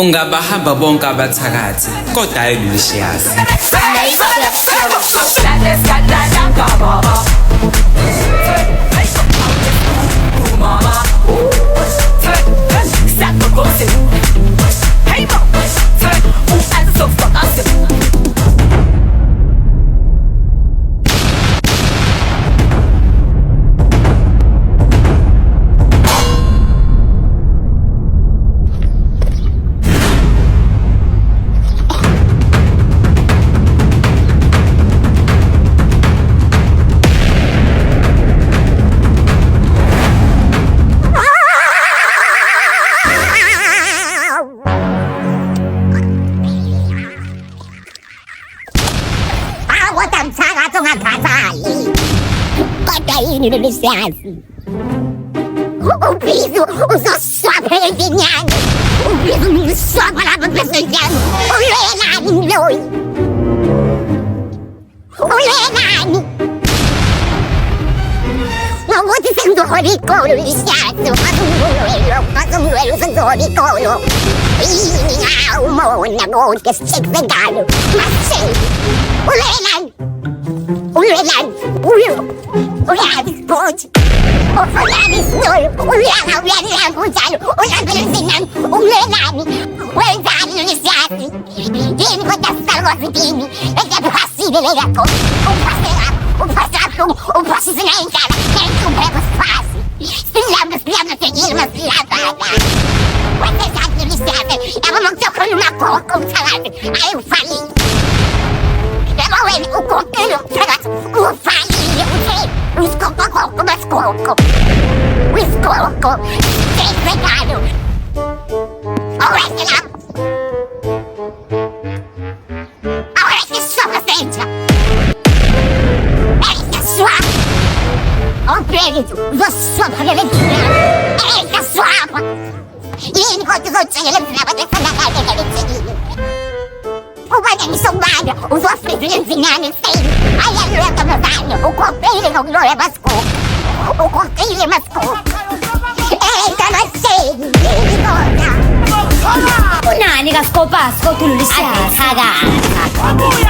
Ungabahamba bonke abathakathi kodwa hayi Lucius. Lucius. O piso usou só pra ensinar. O piso me só falava pra ensinar. O Leonardo. O Leonardo. Não vou te sendo horricolo, Lucius. Faz um duelo sendo horricolo. E minha alma, não que se pegado. Mas sei. O Leonardo. O Leonardo. Olhar pode, olhar escuro, olhar puxado, olhar pelo cinema, olhar Lucius. Time contestar o time, é possível legal, o passo se não encara, nem que o breve fácil. Espiando, seguir uma pirata. Você sabe, Lucius, eu não tô com uma cor com salada, aí eu falei. Eu ele, o conteúdo, o falei, o escopo, o escopo, sem pecado. Olha que lá. Olha que só presente. Eita sua. O prédito, você para ele. Eita sua. E enquanto eu tinha, ele precisava ter essa bagagem que ele tinha. O banho sombado, os ofres ensinando sem. Aí ele leva meu banho, o corpeiro não leva as cores. O corpeiro leva as cores. Eita, mas sei, ele gosta. Unani ka skopa, skotulu lisiasa. Aga.